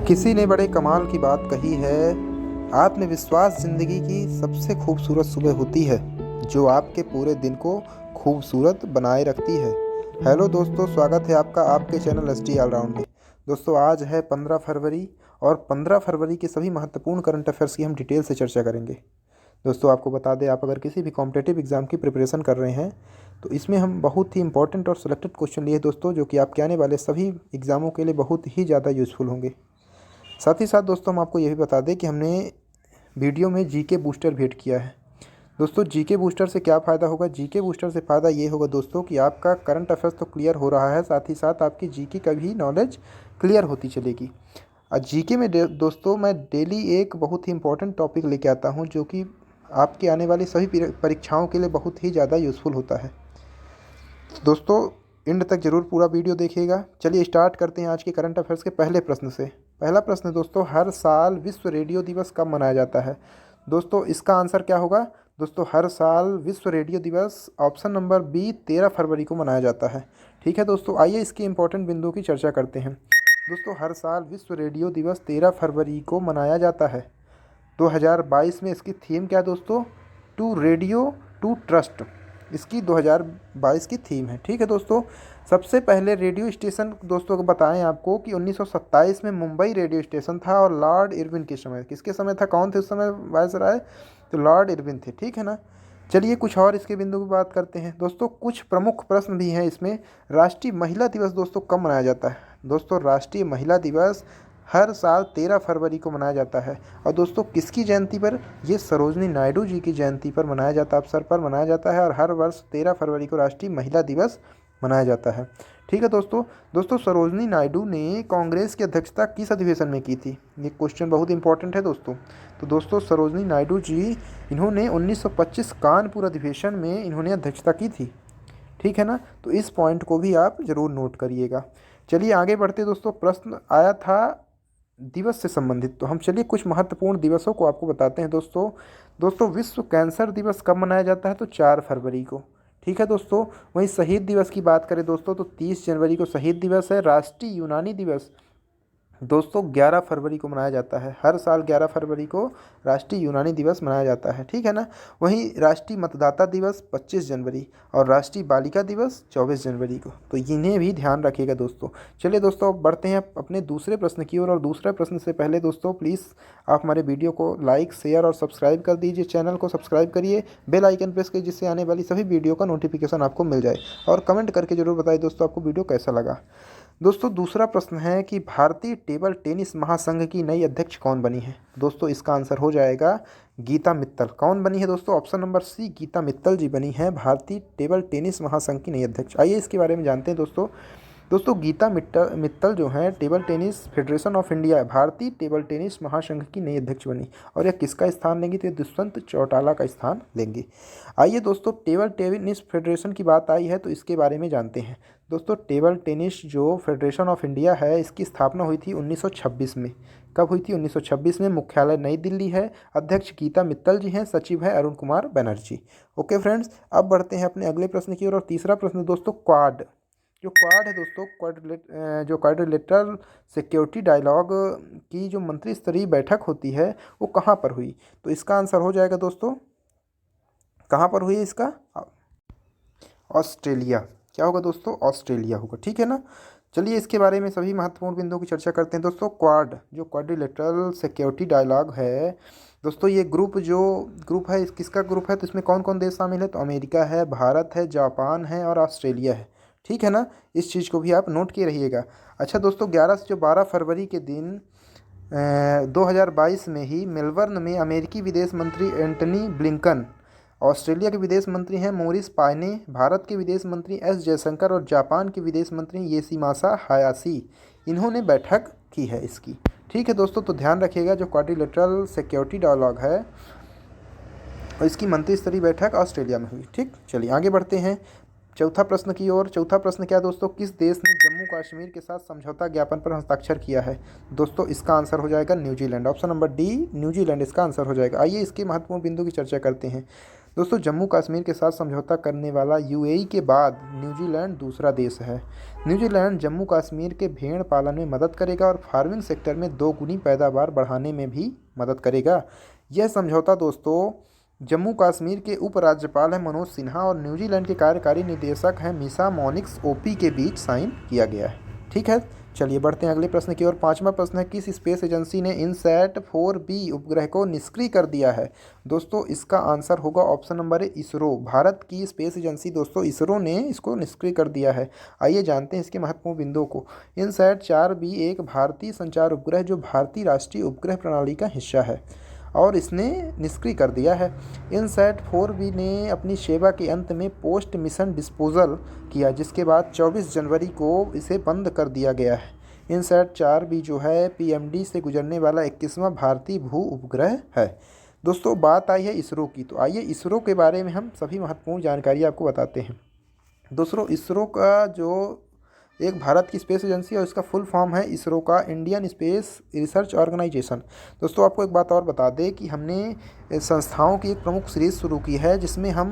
किसी ने बड़े कमाल की बात कही है, आत्मविश्वास जिंदगी की सबसे खूबसूरत सुबह होती है जो आपके पूरे दिन को खूबसूरत बनाए रखती है। हेलो दोस्तों, स्वागत है आपका आपके चैनल एसटी ऑलराउंड में। दोस्तों, आज है 15 फरवरी और 15 फरवरी के सभी महत्वपूर्ण करंट अफेयर्स की हम डिटेल से चर्चा करेंगे। दोस्तों, आपको बता दें, आप अगर किसी भी कॉम्पिटिटिव एग्ज़ाम की प्रिपरेशन कर रहे हैं तो इसमें हम बहुत ही इंपॉर्टेंट और सिलेक्टेड क्वेश्चन लिए दोस्तों, जो कि आपके आने वाले सभी एग्ज़ामों के लिए बहुत ही ज़्यादा यूज़फुल होंगे। साथ ही साथ दोस्तों, हम आपको ये भी बता दें कि हमने वीडियो में जीके बूस्टर भेंट किया है। दोस्तों, जीके बूस्टर से क्या फ़ायदा होगा? जीके बूस्टर से फ़ायदा ये होगा दोस्तों कि आपका करंट अफेयर्स तो क्लियर हो रहा है, साथ ही साथ आपकी जीके का भी नॉलेज क्लियर होती चलेगी। और जीके में दोस्तों मैं डेली एक बहुत ही इंपॉर्टेंट टॉपिक लेके आता हूँ, जो कि आपके आने वाली सभी परीक्षाओं के लिए बहुत ही ज़्यादा यूज़फुल होता है। दोस्तों, एंड तक ज़रूर पूरा वीडियो देखिएगा। चलिए स्टार्ट करते हैं आज के करंट अफेयर्स के पहले प्रश्न से। पहला प्रश्न दोस्तों, हर साल विश्व रेडियो दिवस कब मनाया जाता है? दोस्तों, इसका आंसर क्या होगा? दोस्तों, हर साल विश्व रेडियो दिवस ऑप्शन नंबर बी 13 फरवरी को मनाया जाता है। ठीक है दोस्तों, आइए इसके इंपॉर्टेंट बिंदुओं की चर्चा करते हैं। दोस्तों, हर साल विश्व रेडियो दिवस 13 फरवरी को मनाया जाता है। 2022 में इसकी थीम क्या है दोस्तों? टू रेडियो टू ट्रस्ट, इसकी 2022 की थीम है। ठीक है दोस्तों, सबसे पहले रेडियो स्टेशन दोस्तों को बताएं आपको कि 1927 में मुंबई रेडियो स्टेशन था और लॉर्ड इरविन के समय, किसके समय था, कौन थे उस समय वायसराय? तो लॉर्ड इरविन थे। ठीक है ना। चलिए कुछ और इसके बिंदु की बात करते हैं दोस्तों। कुछ प्रमुख प्रश्न भी हैं इसमें। राष्ट्रीय महिला दिवस दोस्तों कब मनाया जाता है? दोस्तों, राष्ट्रीय महिला दिवस हर साल 13 फरवरी को मनाया जाता है। और दोस्तों, किसकी जयंती पर? ये सरोजनी नायडू जी की जयंती पर मनाया जाता, अवसर पर मनाया जाता है। और हर वर्ष 13 फरवरी को राष्ट्रीय महिला दिवस मनाया जाता है। ठीक है दोस्तों। दोस्तों, सरोजनी नायडू ने कांग्रेस की अध्यक्षता किस अधिवेशन में की थी? ये क्वेश्चन बहुत इंपॉर्टेंट है दोस्तों। तो दोस्तों, सरोजनी नायडू जी, इन्होंने 1925 कानपुर अधिवेशन में इन्होंने अध्यक्षता की थी। ठीक है ना। तो इस पॉइंट को भी आप ज़रूर नोट करिएगा। चलिए आगे बढ़ते दोस्तों। प्रश्न आया था दिवस से संबंधित, तो हम चलिए कुछ महत्वपूर्ण दिवसों को आपको बताते हैं दोस्तों। दोस्तों, विश्व कैंसर दिवस कब मनाया जाता है? तो 4 फरवरी को। ठीक है दोस्तों। वहीं शहीद दिवस की बात करें दोस्तों, तो 30 जनवरी को शहीद दिवस है। राष्ट्रीय यूनानी दिवस दोस्तों 11 फरवरी को मनाया जाता है। हर साल 11 फरवरी को राष्ट्रीय यूनानी दिवस मनाया जाता है। ठीक है ना। वहीं राष्ट्रीय मतदाता दिवस 25 जनवरी और राष्ट्रीय बालिका दिवस 24 जनवरी को, तो इन्हें भी ध्यान रखिएगा दोस्तों। चलिए दोस्तों, अब बढ़ते हैं अपने दूसरे प्रश्न की ओर। और दूसरे प्रश्न से पहले दोस्तों, प्लीज़ आप हमारे वीडियो को लाइक, शेयर और सब्सक्राइब कर दीजिए। चैनल को सब्सक्राइब करिए, बेल आइकन प्रेस करिए, जिससे आने वाली सभी वीडियो का नोटिफिकेशन आपको मिल जाए। और कमेंट करके जरूर बताइए दोस्तों आपको वीडियो कैसा लगा। दोस्तों, दूसरा प्रश्न है कि भारतीय टेबल टेनिस महासंघ की नई अध्यक्ष कौन बनी है? दोस्तों, इसका आंसर हो जाएगा गीता मित्तल। कौन बनी है दोस्तों? Option number C, Geeta Mittal ji बनी है भारतीय टेबल टेनिस महासंघ की नई अध्यक्ष। आइए इसके बारे में जानते हैं दोस्तों। दोस्तों, गीता मित्तल जो हैं table tennis federation of India, भारतीय टेबल टेनिस महासंघ की नई अध्यक्ष बनी। और यह किसका स्थान लेंगी? तो ये दुष्यंत चौटाला का स्थान लेंगी। आइए दोस्तों, टेबल टेनिस फेडरेशन की बात आई है तो इसके बारे में जानते हैं। दोस्तों, टेबल टेनिस जो फेडरेशन ऑफ इंडिया है, इसकी स्थापना हुई थी 1926 में। कब हुई थी? 1926 में। मुख्यालय नई दिल्ली है। अध्यक्ष गीता मित्तल जी हैं। सचिव है अरुण कुमार बनर्जी। ओके फ्रेंड्स, अब बढ़ते हैं अपने अगले प्रश्न की ओर। और तीसरा प्रश्न दोस्तों, क्वाड जो क्वाड है दोस्तों, जो क्वाड्रिलेटरल सिक्योरिटी डायलॉग की जो मंत्री स्तरीय बैठक होती है, वो कहाँ पर हुई? तो इसका आंसर हो जाएगा दोस्तों, कहाँ पर हुई इसका? ऑस्ट्रेलिया। क्या होगा दोस्तों? ऑस्ट्रेलिया होगा। ठीक है ना। चलिए इसके बारे में सभी महत्वपूर्ण बिंदुओं की चर्चा करते हैं दोस्तों। क्वाड जो क्वाड्रिलेटरल सिक्योरिटी डायलॉग है दोस्तों, ये ग्रुप है, किसका ग्रुप है? तो इसमें कौन कौन देश शामिल है? तो अमेरिका है, भारत है, जापान है और ऑस्ट्रेलिया है। ठीक है ना। इस चीज़ को भी आप नोट किए रहिएगा। अच्छा दोस्तों, 11 से जो 12 फरवरी के दिन 2022 में ही मेलबर्न में अमेरिकी विदेश मंत्री एंटनी ब्लिंकन, ऑस्ट्रेलिया के विदेश मंत्री हैं मोरिस पायने, भारत के विदेश मंत्री एस जयशंकर और जापान के विदेश मंत्री येसिमासा हायाशी, इन्होंने बैठक की है इसकी। ठीक है दोस्तों, तो ध्यान रखिएगा जो क्वाड्रिलेटरल सिक्योरिटी डायलॉग है और इसकी मंत्री स्तरीय बैठक ऑस्ट्रेलिया में हुई। ठीक, चलिए आगे बढ़ते हैं चौथा प्रश्न की ओर। चौथा प्रश्न क्या दोस्तों? किस देश ने जम्मू कश्मीर के साथ समझौता ज्ञापन पर हस्ताक्षर किया है? दोस्तों, इसका आंसर हो जाएगा New Zealand. Option number D, New Zealand इसका आंसर हो जाएगा। आइए इसके महत्वपूर्ण बिंदु की चर्चा करते हैं। दोस्तों जम्मू कश्मीर के साथ समझौता करने वाला यूएई के बाद न्यूजीलैंड दूसरा देश है। न्यूजीलैंड जम्मू कश्मीर के भेड़ पालन में मदद करेगा और फार्मिंग सेक्टर में दोगुनी पैदावार बढ़ाने में भी मदद करेगा। यह समझौता दोस्तों जम्मू कश्मीर के उपराज्यपाल हैं मनोज सिन्हा और न्यूजीलैंड के कार्यकारी निदेशक हैं मिसा मोनिक्स ओपी के बीच साइन किया गया है। ठीक है, चलिए बढ़ते हैं अगले प्रश्न की ओर। पांचवा प्रश्न है, किस स्पेस एजेंसी ने इनसैट 4B उपग्रह को निष्क्रिय कर दिया है? दोस्तों इसका आंसर होगा option number A ISRO. Bharat की स्पेस एजेंसी दोस्तों इसरो ने इसको निष्क्रिय कर दिया है। आइए जानते हैं इसके महत्वपूर्ण बिंदुओं को। इनसैट 4B एक भारतीय संचार उपग्रह जो भारतीय राष्ट्रीय उपग्रह प्रणाली का हिस्सा है और इसने निष्क्रिय कर दिया है। इनसैट 4B ने अपनी सेवा के अंत में पोस्ट मिशन डिस्पोजल किया, जिसके बाद 24 जनवरी को इसे बंद कर दिया गया है। इनसैट 4B जो है PMD से गुजरने वाला 21वां भारतीय भू उपग्रह है। दोस्तों बात आई है इसरो की, तो आइए इसरो के बारे में हम सभी महत्वपूर्ण जानकारी आपको बताते हैं। दोस्तों इसरो का जो एक भारत की स्पेस एजेंसी और इसका फुल फॉर्म है इसरो का इंडियन स्पेस रिसर्च ऑर्गेनाइजेशन। दोस्तों आपको एक बात और बता दें कि हमने संस्थाओं की एक प्रमुख सीरीज़ शुरू की है जिसमें हम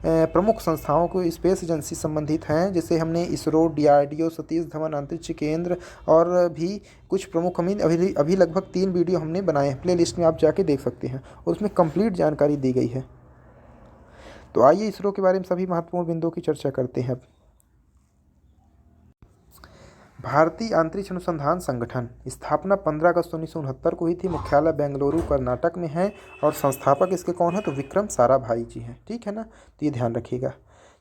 प्रमुख संस्थाओं को स्पेस एजेंसी संबंधित हैं, जैसे हमने इसरो, DRDO, सतीश धवन अंतरिक्ष केंद्र और भी कुछ प्रमुख हमें अभी लगभग 3 वीडियो हमने बनाए हैं। प्ले लिस्ट में आप जाके देख सकते हैं और उसमें कंप्लीट जानकारी दी गई है। तो आइए इसरो के बारे में सभी महत्वपूर्ण बिंदुओं की चर्चा करते हैं। भारतीय अंतरिक्ष अनुसंधान संगठन स्थापना 15 अगस्त 1969 को हुई थी। मुख्यालय बेंगलुरु कर्नाटक में है और संस्थापक इसके कौन है? तो विक्रम साराभाई जी हैं। ठीक है ना, तो ये ध्यान रखिएगा।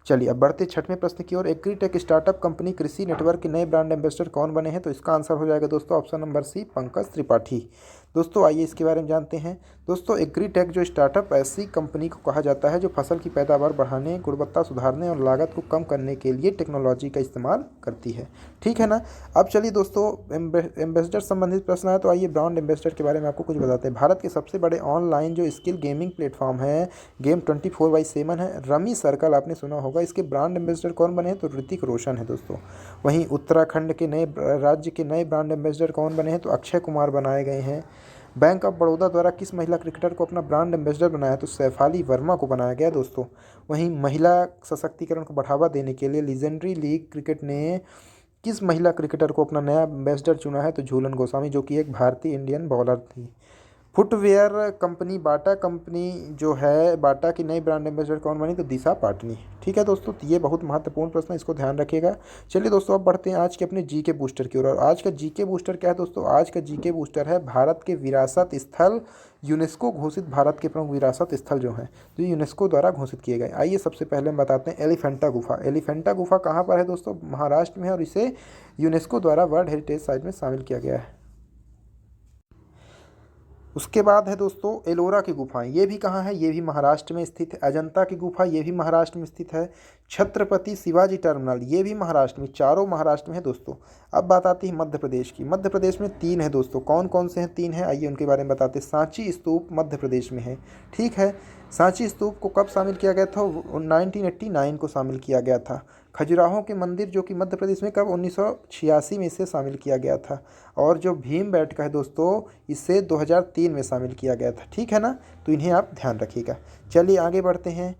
चलिए अब बढ़ते छठवें प्रश्न की ओर। एग्रीटेक स्टार्टअप कंपनी कृषि नेटवर्क के नए ब्रांड एम्बेसडर कौन बने हैं? तो इसका आंसर हो जाएगा दोस्तों option number C, Pankaj Tripathi. दोस्तों आइए इसके बारे में जानते हैं। दोस्तों एग्रीटेक जो स्टार्टअप ऐसी कंपनी को कहा जाता है जो फसल की पैदावार बढ़ाने, गुणवत्ता सुधारने और लागत को कम करने के लिए टेक्नोलॉजी का इस्तेमाल करती है। ठीक है ना। अब चलिए दोस्तों एम्बेसडर संबंधित प्रश्न है, तो आइए ब्रांड एम्बेसडर के बारे में आपको कुछ बताते हैं। भारत के सबसे बड़े ऑनलाइन जो स्किल गेमिंग प्लेटफॉर्म है गेम 24/7 है, रमी सर्कल आपने सुना होगा। इसके ब्रांड एम्बेसडर कौन बने हैं? तो ऋतिक रोशन है दोस्तों। वहीं उत्तराखंड के नए राज्य के नए ब्रांड एम्बेसडर कौन बने हैं? तो अक्षय कुमार बनाए गए हैं। बैंक ऑफ बड़ौदा द्वारा किस महिला क्रिकेटर को अपना ब्रांड एम्बेसडर बनाया है? तो सैफाली वर्मा को बनाया गया दोस्तों। वहीं महिला सशक्तिकरण को बढ़ावा देने के लिए लीजेंडरी लीग क्रिकेट ने किस महिला क्रिकेटर को अपना नया एम्बेसडर चुना है? तो झूलन गोस्वामी, जो कि एक भारतीय इंडियन बॉलर थी। फुटवेयर कंपनी बाटा कंपनी जो है, बाटा की नई ब्रांड एम्बेसडर कौन बनी? तो दिशा पाटनी। ठीक है दोस्तों, तो ये बहुत महत्वपूर्ण प्रश्न है, इसको ध्यान रखिएगा। चलिए दोस्तों अब बढ़ते हैं आज के अपने जीके बूस्टर की ओर। और आज का जीके बूस्टर क्या है दोस्तों? आज का जीके बूस्टर है भारत के विरासत स्थल, यूनेस्को घोषित भारत के प्रमुख विरासत स्थल जो हैं जो यूनेस्को द्वारा घोषित किए गए। आइए सबसे पहले हम बताते हैं एलिफेंटा गुफा। एलिफेंटा गुफा कहाँ पर है दोस्तों? महाराष्ट्र में है और इसे यूनेस्को द्वारा वर्ल्ड हेरिटेज साइट में शामिल किया गया है। उसके बाद है दोस्तों एलोरा की गुफाएं। ये भी कहाँ है? ये भी महाराष्ट्र में स्थित है। अजंता की गुफा ये भी महाराष्ट्र में स्थित है। छत्रपति शिवाजी टर्मिनल ये भी महाराष्ट्र में, चारों महाराष्ट्र में है दोस्तों। अब बात आती है मध्य प्रदेश की। मध्य प्रदेश में 3 है दोस्तों। कौन कौन से हैं? 3 हैं, आइए उनके बारे में बताते हैं। सांची स्तूप मध्य प्रदेश में है। ठीक है, सांची स्तूप को कब शामिल किया गया था? 1989 को शामिल किया गया था। खजुराहो के मंदिर जो कि मध्य प्रदेश में कब? 1986 में इसे शामिल किया गया था। और जो भीम बैठका है दोस्तों, इसे 2003 में शामिल किया गया था। ठीक है ना, तो इन्हें आप ध्यान रखिएगा। चलिए आगे बढ़ते हैं।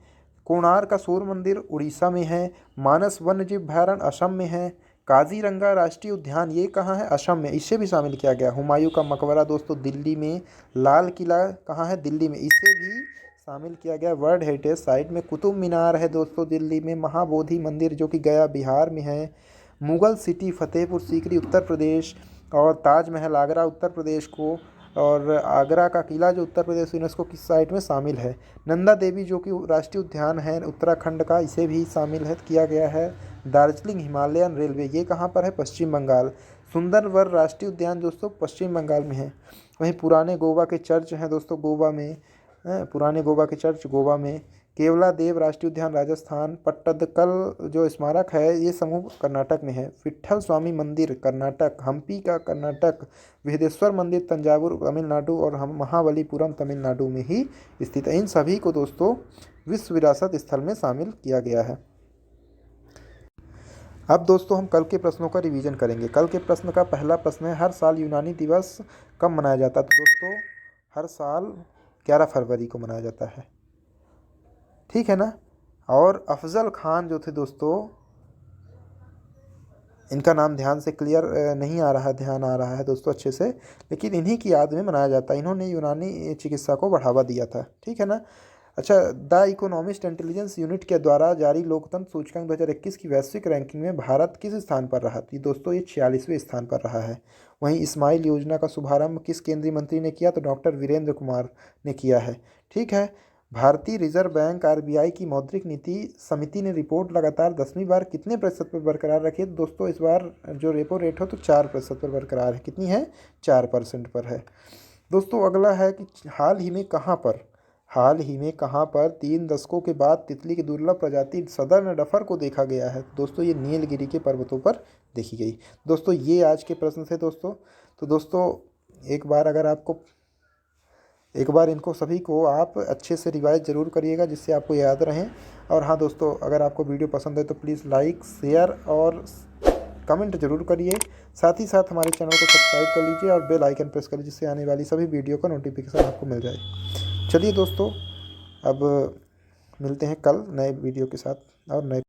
कोणार्क का सूर्य मंदिर उड़ीसा में है। मानस वन्यजीव अभयारण्य असम में है। काजीरंगा राष्ट्रीय उद्यान ये कहाँ है? असम में, इसे भी शामिल किया गया। हुमायूं का मकबरा दोस्तों दिल्ली में। लाल किला कहाँ है? दिल्ली में, इसे भी शामिल किया गया वर्ल्ड हेरिटेज साइट में। कुतुब मीनार है दोस्तों दिल्ली में। महाबोधि मंदिर जो कि गया बिहार में है। मुगल सिटी फतेहपुर सीकरी उत्तर प्रदेश। और ताजमहल आगरा उत्तर प्रदेश को। और आगरा का किला जो उत्तर प्रदेश यूनेस्को की साइट में शामिल है। नंदा देवी जो कि राष्ट्रीय उद्यान है उत्तराखंड का, इसे भी शामिल है किया गया है। दार्जिलिंग हिमालयन रेलवे ये कहाँ पर है? पश्चिम बंगाल। सुंदरवन राष्ट्रीय उद्यान दोस्तों पश्चिम बंगाल में है। वहीं पुराने गोवा के चर्च हैं दोस्तों गोवा में। पुराने गोवा के चर्च गोवा में। केवला देव राष्ट्रीय उद्यान राजस्थान। पट्टदकल जो स्मारक है ये समूह कर्नाटक में है। विट्ठल स्वामी मंदिर कर्नाटक। हम्पी का कर्नाटक। बृहदेश्वर मंदिर तंजावुर तमिलनाडु और हम महाबलीपुरम तमिलनाडु में ही स्थित है। इन सभी को दोस्तों विश्व विरासत स्थल में शामिल किया गया है। अब दोस्तों हम कल के प्रश्नों का रिवीजन करेंगे। कल के प्रश्न का पहला प्रश्न है, हर साल यूनानी दिवस कब मनाया जाता है? तो दोस्तों हर साल 11 फरवरी को मनाया जाता है। ठीक है ना। और अफजल खान जो थे दोस्तों, इनका नाम ध्यान से क्लियर नहीं आ रहा है, ध्यान आ रहा है दोस्तों अच्छे से, लेकिन इन्हीं की याद में मनाया जाता है। इन्होंने यूनानी चिकित्सा को बढ़ावा दिया था, ठीक है ना। अच्छा, द इकोनॉमिस्ट इंटेलिजेंस यूनिट के द्वारा जारी लोकतंत्र सूचकांक 2021 की वैश्विक रैंकिंग में भारत किस स्थान पर रहा? तो दोस्तों ये 46वें स्थान पर रहा है। वहीं इस्माइल योजना का शुभारंभ किस केंद्रीय मंत्री ने किया? तो डॉक्टर वीरेंद्र कुमार ने किया है, ठीक है। भारतीय रिजर्व बैंक आरबीआई की मौद्रिक नीति समिति ने रिपोर्ट लगातार 10वीं बार कितने प्रतिशत पर बरकरार रखी है? दोस्तों इस बार जो रेपो रेट हो तो 4% पर बरकरार है। कितनी है? 4% पर है। दोस्तों अगला है कि हाल ही में कहाँ पर 3 दशकों के बाद तितली की दुर्लभ प्रजाति सदर्न डफर को देखा गया है? दोस्तों ये नीलगिरी के पर्वतों पर देखी गई। दोस्तों ये आज के प्रश्न थे दोस्तों। तो दोस्तों एक बार इनको सभी को आप अच्छे से रिवाइज ज़रूर करिएगा जिससे आपको याद रहें। और हाँ दोस्तों, अगर आपको वीडियो पसंद है तो प्लीज़ लाइक, शेयर और कमेंट जरूर करिए। साथ ही साथ हमारे चैनल को सब्सक्राइब कर लीजिए और बेल आइकन प्रेस कर लीजिए जिससे आने वाली सभी वीडियो का नोटिफिकेशन आपको मिल जाए। चलिए दोस्तों, अब मिलते हैं कल नए वीडियो के साथ और नए